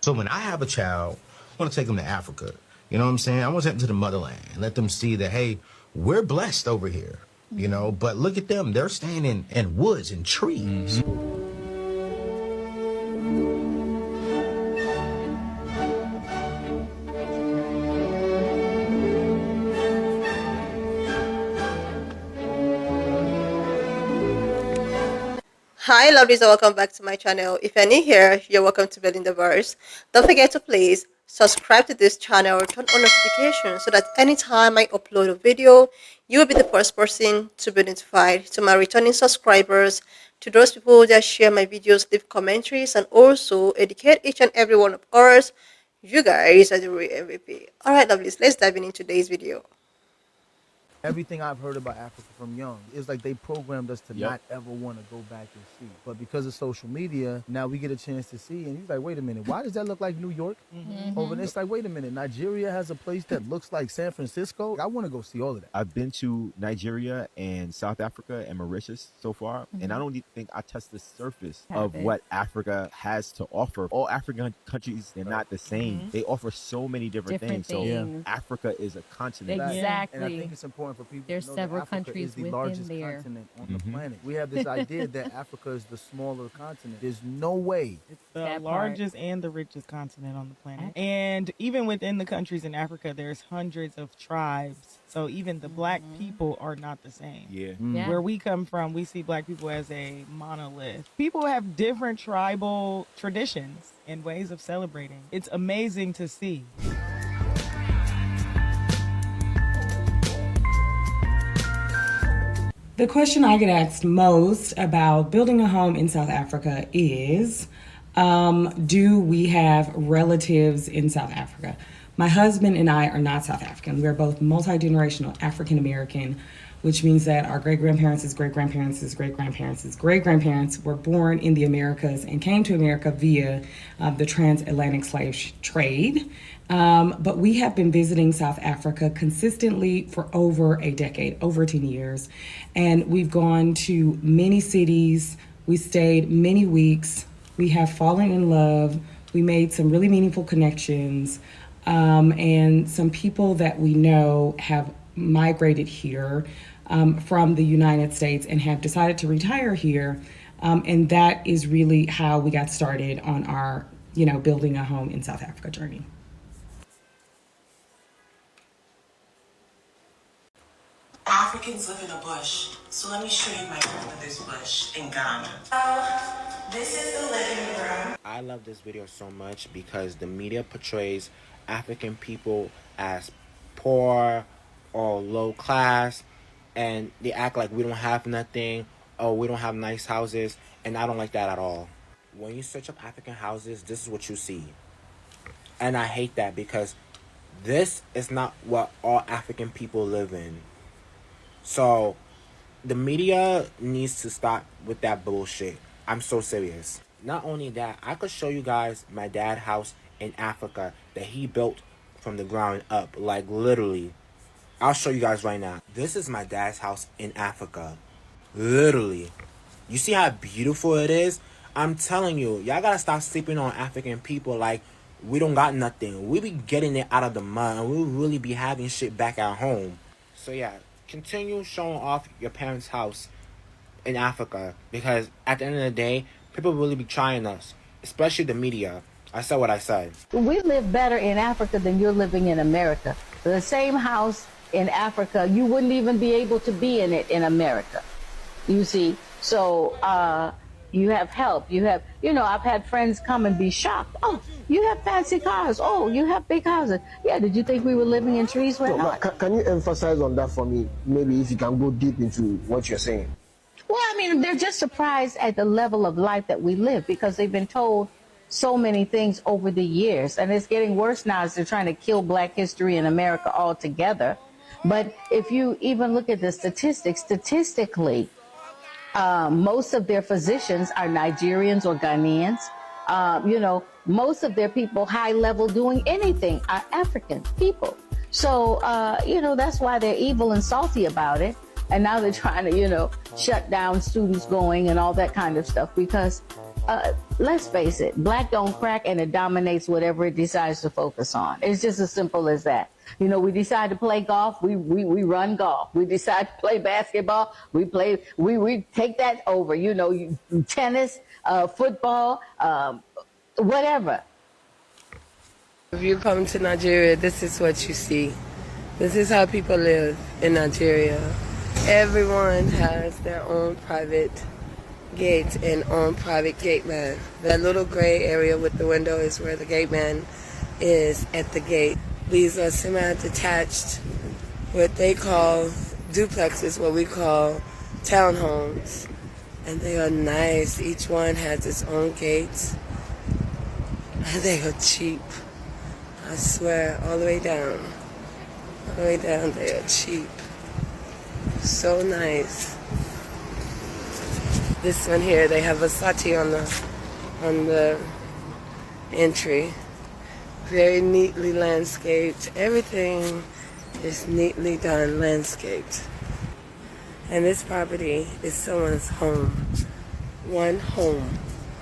So when I have a child, I want to take them to Africa. You know what I'm saying? I want to take them to the motherland and let them see that, hey, we're blessed over here. You know, but look at them. They're staying in woods and trees. Hi lovelies, and welcome back to my channel. If you're new here, you're welcome to Building the Verse. Don't forget to please subscribe to this channel, turn on notifications so that anytime I upload a video, you will be the first person to be notified. To my returning subscribers, to those people that share my videos, leave commentaries, and also educate each and every one of us, you guys are the real MVP. Alright lovelies, let's dive into today's video. Everything I've heard about Africa from young is like they programmed us to not ever want to go back and see. But because of social media, now we get a chance to see. And he's like, wait a minute, why does that look like New York? Over there, it's like, wait a minute, Nigeria has a place that looks like San Francisco. I want to go see all of that. I've been to Nigeria and South Africa and Mauritius so far, and I don't even think I touched the surface of what Africa has to offer. All African countries, they're not the same. They offer so many different things. So Africa is a continent. Exactly. And I think it's important for people There's to know several that Africa countries is the within largest there. continent on the planet. We have this idea that Africa is the smaller continent. There's no way. It's the largest and the richest continent on the planet. And even within the countries in Africa, there's hundreds of tribes. So even the black people are not the same. Where we come from, we see black people as a monolith. People have different tribal traditions and ways of celebrating. It's amazing to see. The question I get asked most about building a home in South Africa is, do we have relatives in South Africa? My husband and I are not South African. We're both multi-generational African American, which means that our great-grandparents' great-grandparents' great-grandparents' great-grandparents were born in the Americas and came to America via the transatlantic slave trade. But we have been visiting South Africa consistently for over a decade, over 10 years. And we've gone to many cities. We stayed many weeks. We have fallen in love. We made some really meaningful connections. And some people that we know have migrated here from the United States and have decided to retire here. And that is really how we got started on our, building a home in South Africa journey. Africans live in a bush, so let me show you my grandmother's bush in Ghana. This is the living room. I love this video so much because the media portrays African people as poor or low class, and they act like we don't have nothing, or we don't have nice houses, and I don't like that at all. When you search up African houses, this is what you see. And I hate that because this is not what all African people live in. So, the media needs to stop with that bullshit. I'm so serious. Not only that, I could show you guys my dad's house in Africa that he built from the ground up. Like, literally. I'll show you guys right now. This is my dad's house in Africa. Literally. You see how beautiful it is? I'm telling you, y'all gotta stop sleeping on African people like we don't got nothing. We be getting it out of the mud, and we really be having shit back at home. So yeah. Continue showing off your parents' house in Africa, because at the end of the day, people really be trying us, especially the media. I said what I said. We live better in Africa than you're living in America. The same house in Africa, you wouldn't even be able to be in it in America. You see, so you have help. You have, I've had friends come and be shocked. Oh, you have fancy cars. Oh, you have big houses. Yeah, did you think we were living in trees? We're not. Can you emphasize on that for me? Maybe if you can go deep into what you're saying. Well, I mean, they're just surprised at the level of life that we live because they've been told so many things over the years. And it's getting worse now as they're trying to kill Black history in America altogether. But if you even look at the statistics, statistically, most of their physicians are Nigerians or Ghanaians. Most of their people high level doing anything are African people. So, that's why they're evil and salty about it. And now they're trying to, shut down students going and all that kind of stuff because let's face it, black don't crack, and it dominates whatever it decides to focus on. It's just as simple as that. You know, we decide to play golf, we run golf. We decide to play basketball, we take that over. You know, tennis, football, whatever. If you come to Nigeria, this is what you see. This is how people live in Nigeria. Everyone has their own private gate and own private gate man. That little gray area with the window is where the gate man is at the gate. These are semi-detached, what they call duplexes, what we call townhomes. And they are nice. Each one has its own gates. And they are cheap. I swear, all the way down. All the way down, they are cheap. So nice. This one here, they have Versace on the entry. Very neatly landscaped. Everything is neatly done, landscaped. And this property is someone's home. One home.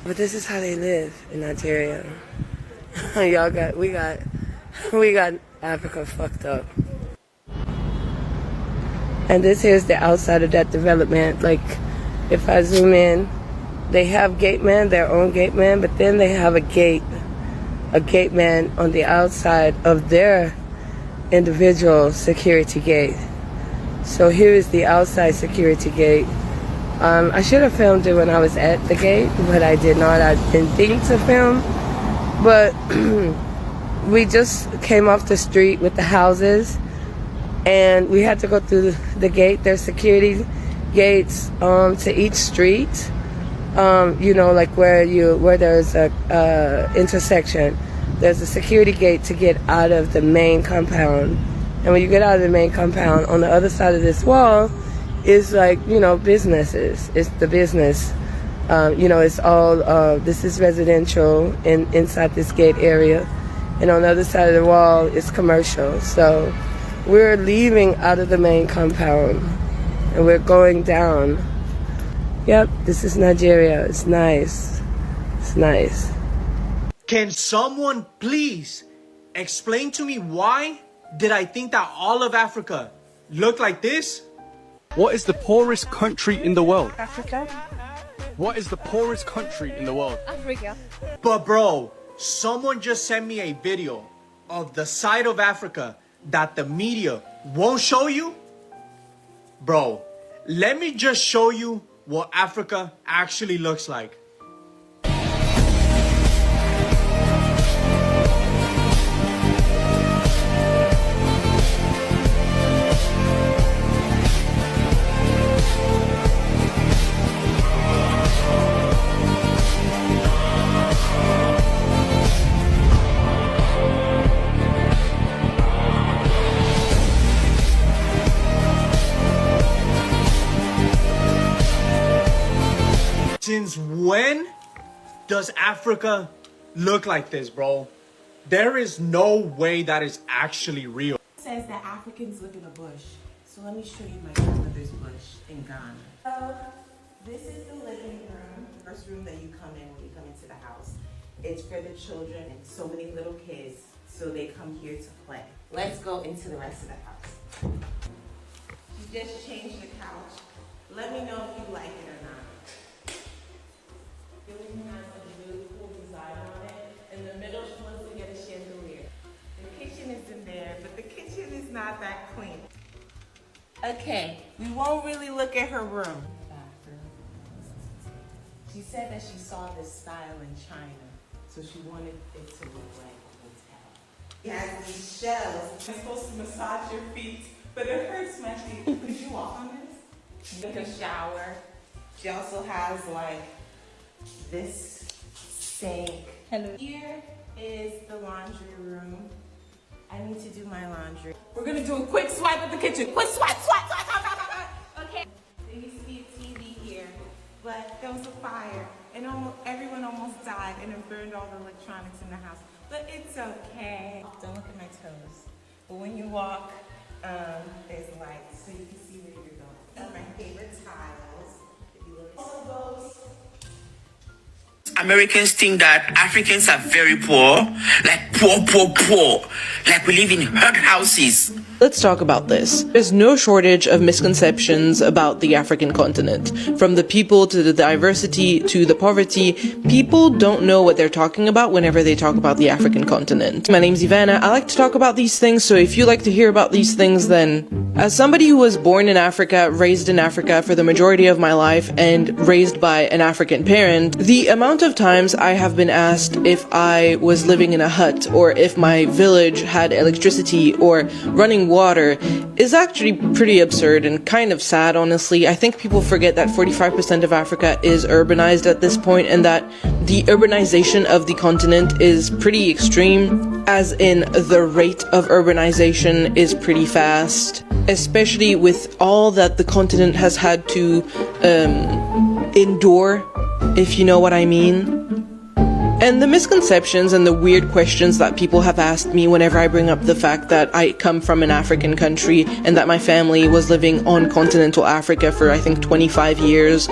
But this is how they live in Nigeria. we got Africa fucked up. And this here's the outside of that development. Like, if I zoom in, they have gate man, their own gate man, but then they have a gate man on the outside of their individual security gate. So here is the outside security gate. I should have filmed it when I was at the gate, but I did not. I didn't think to film. But we just came off the street with the houses, and we had to go through the gate. There's security gates to each street. You know, like where there's a intersection, there's a security gate to get out of the main compound. And when you get out of the main compound, on the other side of this wall is, like, you know, businesses. It's the business. You know, it's all, this is residential inside this gate area. And on the other side of the wall is commercial. So we're leaving out of the main compound and we're going down. Yep, this is Nigeria. It's nice. It's nice. Can someone please explain to me why did I think that all of Africa looked like this? What is the poorest country in the world? Africa? What is the poorest country in the world? Africa. But bro, someone just sent me a video of the side of Africa that the media won't show you. Bro, let me just show you what Africa actually looks like. Since when does Africa look like this, bro? There is no way that is actually real. It says that Africans live in a bush. So let me show you my grandmother's bush in Ghana. So this is the living room, first room that you come in when you come into the house. It's for the children and so many little kids, so they come here to play. Let's go into the rest of the house. You just changed the couch. Let me know if you like it or not. The room has a really cool design on it. In the middle, she wants to get a chandelier. The kitchen is in there, but the kitchen is not that clean. Okay, we won't really look at her room. She said that she saw this style in China, so she wanted it to look like a hotel. It has these shells. You're supposed to massage your feet, but it hurts my feet. Could you walk on this? You can shower. She also has like this sink. Hello. Here is the laundry room. I need to do my laundry. We're gonna do a quick swipe of the kitchen. Quick swipe, swipe, swipe, swipe, swipe, swipe. Okay. There used to be a TV here, but there was a fire, and everyone almost died, and it burned all the electronics in the house. But it's okay. Don't look at my toes. But when you walk, there's lights, so you can see where you're going. These are my favorite tiles. If you look at all of those. Americans think that Africans are very poor, like poor, like we live in hut houses. Let's talk about this. There's no shortage of misconceptions about the African continent. From the people to the diversity to the poverty, people don't know what they're talking about whenever they talk about the African continent. My name's Ivana. I like to talk about these things, so if you like to hear about these things, then as somebody who was born in Africa, raised in Africa for the majority of my life, and raised by an African parent, the amount of times I have been asked if I was living in a hut or if my village had electricity or running water is actually pretty absurd and kind of sad, honestly. I think people forget that 45% of Africa is urbanized at this point, and that the urbanization of the continent is pretty extreme, as in the rate of urbanization is pretty fast, especially with all that the continent has had to endure, if you know what I mean. And the misconceptions and the weird questions that people have asked me whenever I bring up the fact that I come from an African country and that my family was living on continental Africa for I think 25 years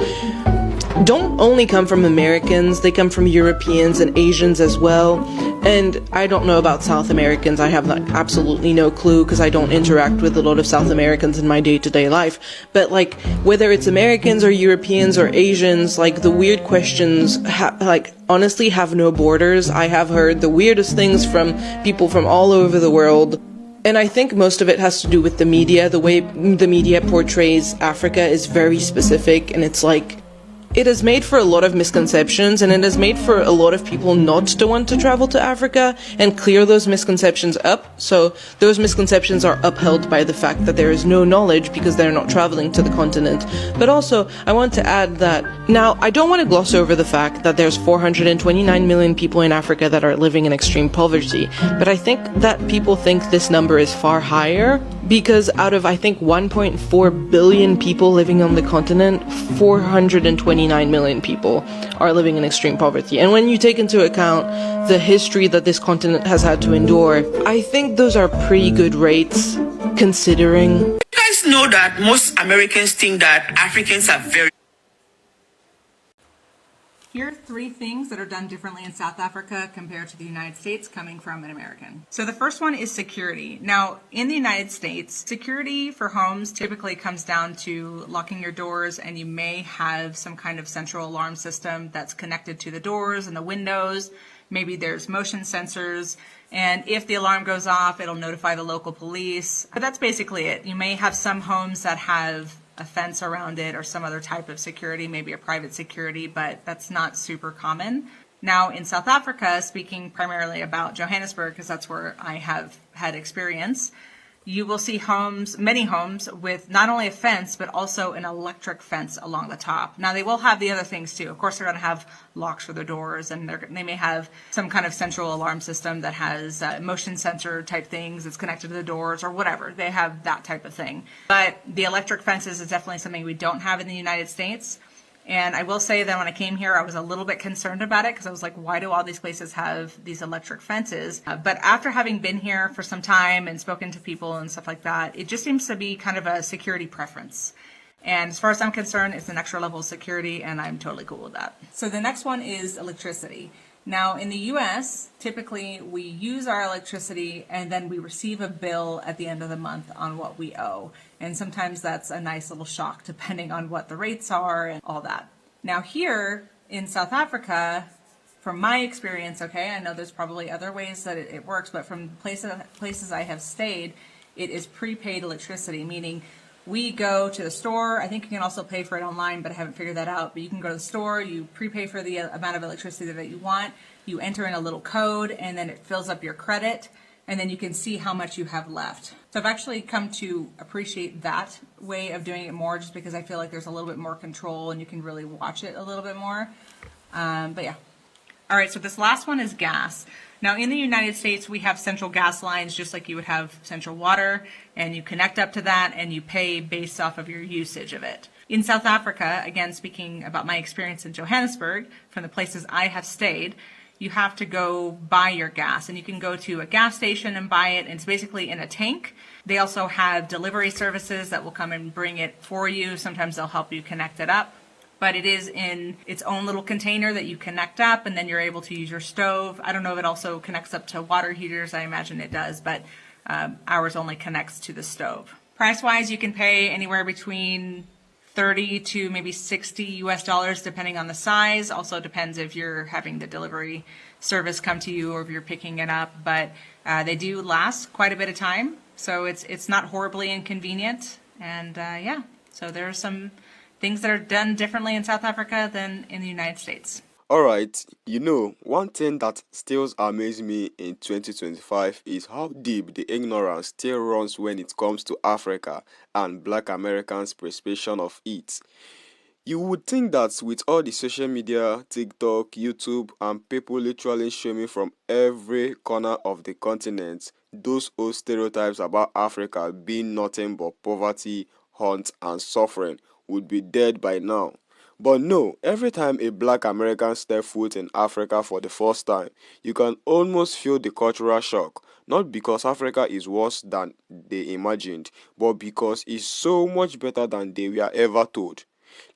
don't only come from Americans, they come from Europeans and Asians as well. And I don't know about South Americans. I have absolutely no clue because I don't interact with a lot of South Americans in my day-to-day life. But like, whether it's Americans or Europeans or Asians, like the weird questions honestly have no borders. I have heard the weirdest things from people from all over the world. And I think most of it has to do with the media. The way the media portrays Africa is very specific, and it's like, it has made for a lot of misconceptions, and it has made for a lot of people not to want to travel to Africa and clear those misconceptions up. So those misconceptions are upheld by the fact that there is no knowledge because they're not traveling to the continent. But also, I want to add that, now, I don't want to gloss over the fact that there's 429 million people in Africa that are living in extreme poverty, but I think that people think this number is far higher, because out of, I think, 1.4 billion people living on the continent, 429 million people are living in extreme poverty. And when you take into account the history that this continent has had to endure, I think those are pretty good rates, considering. You guys know that most Americans think that Africans are very... Here are 3 things that are done differently in South Africa compared to the United States coming from an American. So the first one is security. Now, in the United States, security for homes typically comes down to locking your doors, and you may have some kind of central alarm system that's connected to the doors and the windows. Maybe there's motion sensors, and if the alarm goes off, it'll notify the local police. But that's basically it. You may have some homes that have a fence around it or some other type of security, maybe a private security, but that's not super common. Now in South Africa, speaking primarily about Johannesburg, because that's where I have had experience, you will see homes, many homes, with not only a fence, but also an electric fence along the top. Now they will have the other things too. Of course, they're going to have locks for their doors, and they may have some kind of central alarm system that has motion sensor type things that's connected to the doors or whatever. They have that type of thing. But the electric fences is definitely something we don't have in the United States. And I will say that when I came here, I was a little bit concerned about it because I was like, why do all these places have these electric fences? But after having been here for some time and spoken to people and stuff like that, it just seems to be kind of a security preference. And as far as I'm concerned, it's an extra level of security, and I'm totally cool with that. So the next one is electricity. Now in the US, typically we use our electricity and then we receive a bill at the end of the month on what we owe. And sometimes that's a nice little shock depending on what the rates are and all that. Now here in South Africa, from my experience, okay, I know there's probably other ways that it works, but from places I have stayed, it is prepaid electricity, meaning we go to the store. I think you can also pay for it online, but I haven't figured that out. But you can go to the store, you prepay for the amount of electricity that you want, you enter in a little code, and then it fills up your credit, and then you can see how much you have left. So I've actually come to appreciate that way of doing it more, just because I feel like there's a little bit more control and you can really watch it a little bit more. But yeah. All right, so this last one is gas. Now in the United States, we have central gas lines just like you would have central water, and you connect up to that and you pay based off of your usage of it. In South Africa, again, speaking about my experience in Johannesburg, from the places I have stayed, you have to go buy your gas, and you can go to a gas station and buy it, and it's basically in a tank. They also have delivery services that will come and bring it for you. Sometimes they'll help you connect it up. but it is in its own little container that you connect up, and then you're able to use your stove. I don't know if it also connects up to water heaters. I imagine it does, but ours only connects to the stove. Price-wise, you can pay anywhere between 30 to maybe 60 US dollars depending on the size. Also depends if you're having the delivery service come to you or if you're picking it up, but they do last quite a bit of time, so it's not horribly inconvenient. And yeah, so there are some things that are done differently in South Africa than in the United States. Alright, one thing that still amazes me in 2025 is how deep the ignorance still runs when it comes to Africa and Black Americans' perception of it. You would think that with all the social media, TikTok, YouTube, and people literally streaming from every corner of the continent, those old stereotypes about Africa being nothing but poverty, hunt, and suffering would be dead by now. But no, every time a Black American step foot in Africa for the first time, you can almost feel the cultural shock. Not because Africa is worse than they imagined, but because it's so much better than they were ever told.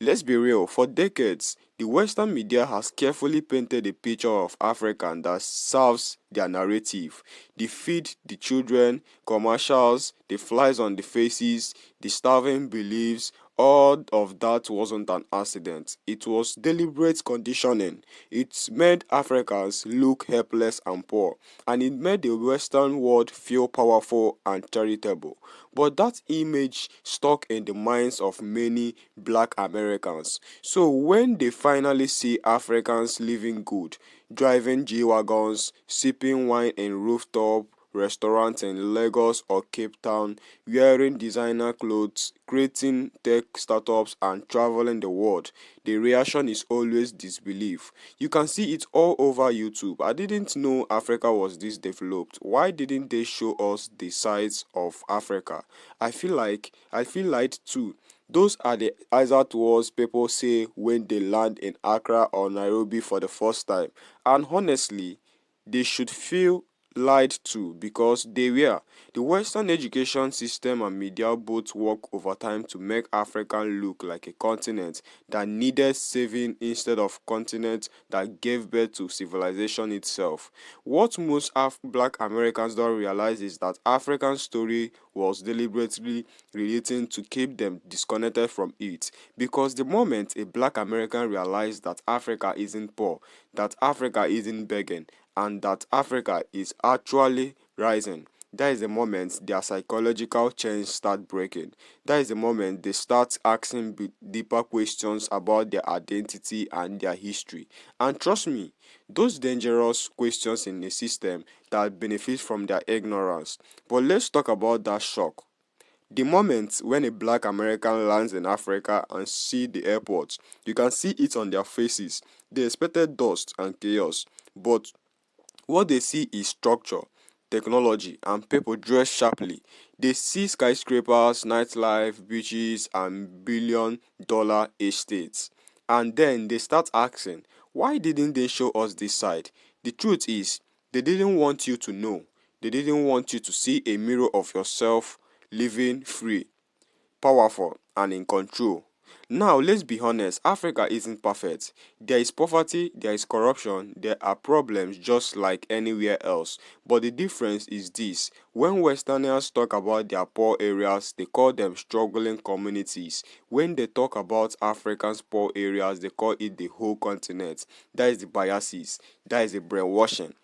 Let's be real, for decades, the Western media has carefully painted a picture of Africa that serves their narrative. The feed the children, commercials, the flies on the faces, the starving beliefs, all of that wasn't an accident. It was deliberate conditioning. It made Africans look helpless and poor, and it made the Western world feel powerful and charitable. But that image stuck in the minds of many Black Americans. So when they finally see Africans living good, driving G-Wagons, sipping wine in rooftop restaurants in Lagos or Cape Town, wearing designer clothes, creating tech startups, and traveling the world, the reaction is always disbelief. You can see it all over YouTube. I didn't know Africa was this developed. Why didn't they show us the sides of Africa? I feel like too. Those are the exact words people say when they land in Accra or Nairobi for the first time. And honestly, they should feel lied to because they were. The Western education system and media both work overtime to make Africa look like a continent that needed saving instead of continent that gave birth to civilization itself. What most Black Americans don't realize is that African story was deliberately relating to keep them disconnected from it, because the moment a Black American realized that Africa isn't poor, that Africa isn't begging, and that Africa is actually rising, that is the moment their psychological chains start breaking. That is the moment they start asking deeper questions about their identity and their history. And trust me, those dangerous questions in a system that benefits from their ignorance. But let's talk about that shock. The moment when a Black American lands in Africa and see the airport, you can see it on their faces. They expected dust and chaos, but what they see is structure, technology, and people dressed sharply. They see skyscrapers, nightlife, beaches, and billion-dollar estates. And then they start asking, why didn't they show us this side? The truth is, they didn't want you to know. They didn't want you to see a mirror of yourself living free, powerful, and in control. Now, let's be honest, Africa isn't perfect. There is poverty, there is corruption, there are problems just like anywhere else. But the difference is this: when Westerners talk about their poor areas, they call them struggling communities. When they talk about Africans' poor areas, they call it the whole continent. That is the biases, that is the brainwashing.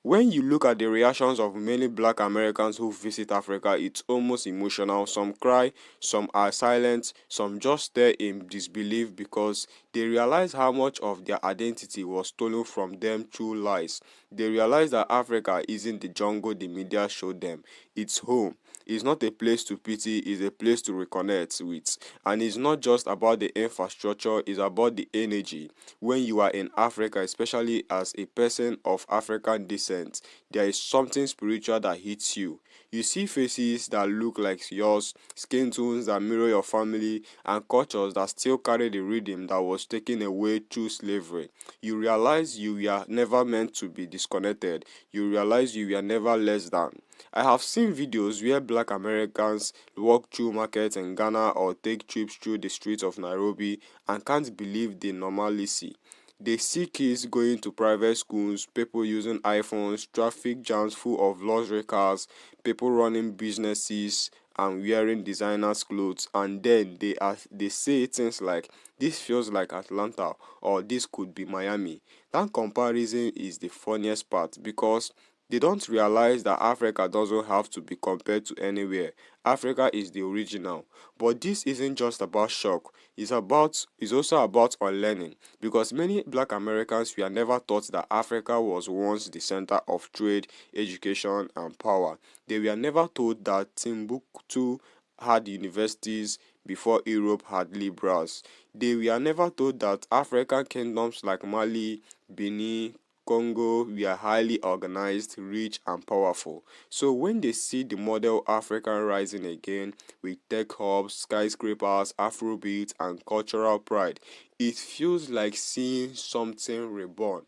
When you look at the reactions of many Black Americans who visit Africa, it's almost emotional. Some cry, some are silent, some just stare in disbelief because they realize how much of their identity was stolen from them through lies. They realize that Africa isn't the jungle the media showed them. It's home. It's not a place to pity, it's a place to reconnect with. And it's not just about the infrastructure, it's about the energy. When you are in Africa, especially as a person of African descent, there is something spiritual that hits you. You see faces that look like yours, skin tones that mirror your family, and cultures that still carry the rhythm that was taken away through slavery. You realize you were never meant to be disconnected. You realize you were never less than. I have seen videos where black Americans walk through markets in Ghana or take trips through the streets of Nairobi and can't believe the normalcy. They see kids going to private schools, people using iPhones, traffic jams full of luxury cars, people running businesses and wearing designers clothes, and then they say things like this feels like Atlanta or this could be Miami. That comparison is the funniest part because they don't realize that Africa doesn't have to be compared to anywhere. Africa is the original. But this isn't just about shock. It's also about unlearning. Because many black Americans were never taught that Africa was once the center of trade, education, and power. They were never told that Timbuktu had universities before Europe had liberals. They were never told that African kingdoms like Mali, Benin, Congo were highly organized, rich, and powerful. So when they see the model African rising again with tech hubs, skyscrapers, Afrobeat, and cultural pride, it feels like seeing something reborn.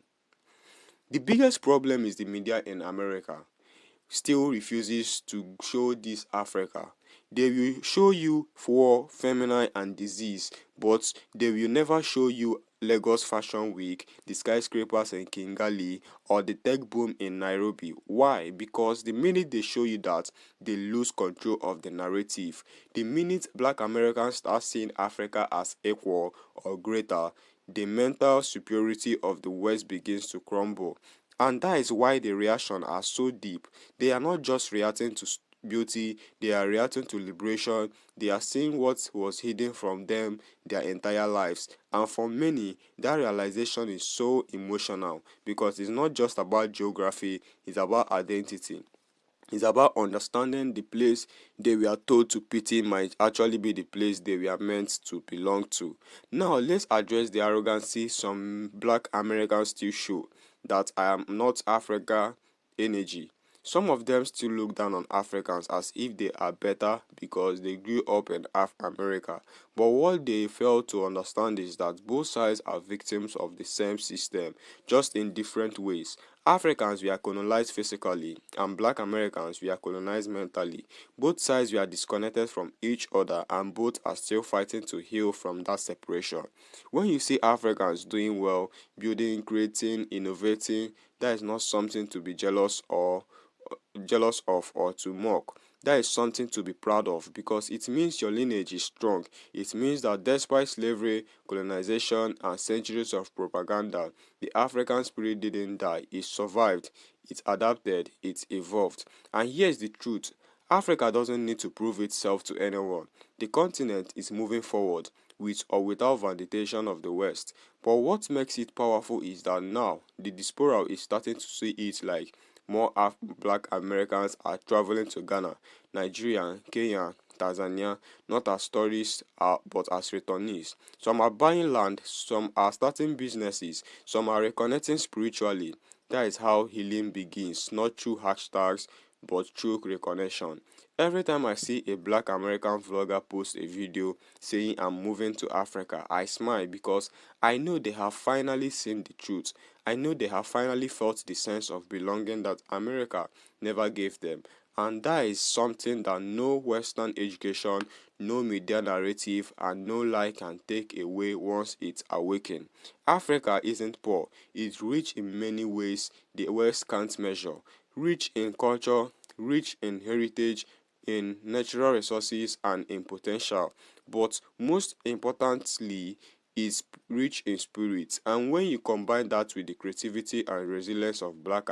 The biggest problem is the media in America still refuses to show this Africa. They will show you war, feminine, and disease, but they will never show you Lagos Fashion Week, the skyscrapers in Kigali, or the tech boom in Nairobi. Why? Because the minute they show you that, they lose control of the narrative. The minute black Americans start seeing Africa as equal or greater, the mental superiority of the West begins to crumble. And that is why the reaction are so deep. They are not just reacting to beauty, they are reacting to liberation. They are seeing what was hidden from them their entire lives. And for many, that realization is so emotional because it's not just about geography, it's about identity. It's about understanding the place they were told to pity might actually be the place they were meant to belong to. Now, let's address the arrogancy some black Americans still show that I am not Africa energy. Some of them still look down on Africans as if they are better because they grew up in America. But what they fail to understand is that both sides are victims of the same system, just in different ways. Africans were colonized physically, and black Americans were colonized mentally. Both sides were disconnected from each other, and both are still fighting to heal from that separation. When you see Africans doing well, building, creating, innovating, that is not something to be jealous of or to mock. That is something to be proud of because it means your lineage is strong. It means that despite slavery, colonization, and centuries of propaganda, the African spirit didn't die. It survived, it adapted, it evolved. And here's the truth. Africa doesn't need to prove itself to anyone. The continent is moving forward, with or without validation of the West. But what makes it powerful is that now the diaspora is starting to see it like more black Americans are traveling to Ghana, Nigeria, Kenya, Tanzania, not as tourists but as returnees. Some are buying land, some are starting businesses, some are reconnecting spiritually. That is how healing begins, not through hashtags but through reconnection. Every time I see a black American vlogger post a video saying I'm moving to Africa, I smile because I know they have finally seen the truth. I know they have finally felt the sense of belonging that America never gave them. And that is something that no Western education, no media narrative, and no lie can take away once it's awakened. Africa isn't poor, it's rich in many ways the West can't measure. Rich in culture, rich in heritage, in natural resources, and in potential. But most importantly, is rich in spirit. And when you combine that with the creativity and resilience of black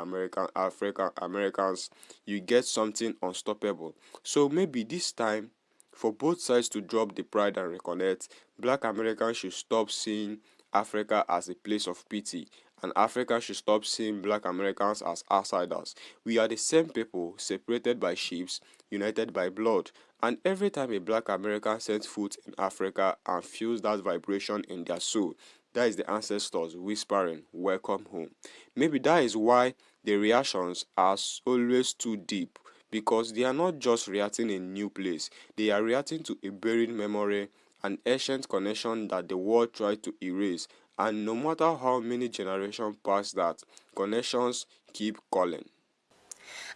African Americans, you get something unstoppable. So maybe this time, for both sides to drop the pride and reconnect, black Americans should stop seeing Africa as a place of pity, and Africa should stop seeing black Americans as outsiders. We are the same people, separated by ships, united by blood. And every time a black American sets foot in Africa and feels that vibration in their soul, that is the ancestors whispering, "Welcome home." Maybe that is why the reactions are always too deep, because they are not just reacting in a new place, they are reacting to a buried memory, an ancient connection that the world tried to erase. And no matter how many generations pass, that connections keep calling.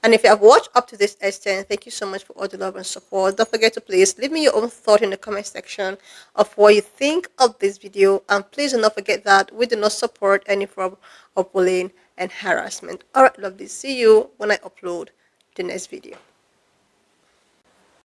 And if you have watched up to this extent, thank you so much for all the love and support. Don't forget to please leave me your own thought in the comment section of what you think of this video. And please do not forget that we do not support any form of bullying and harassment. Alright, lovely. See you when I upload the next video.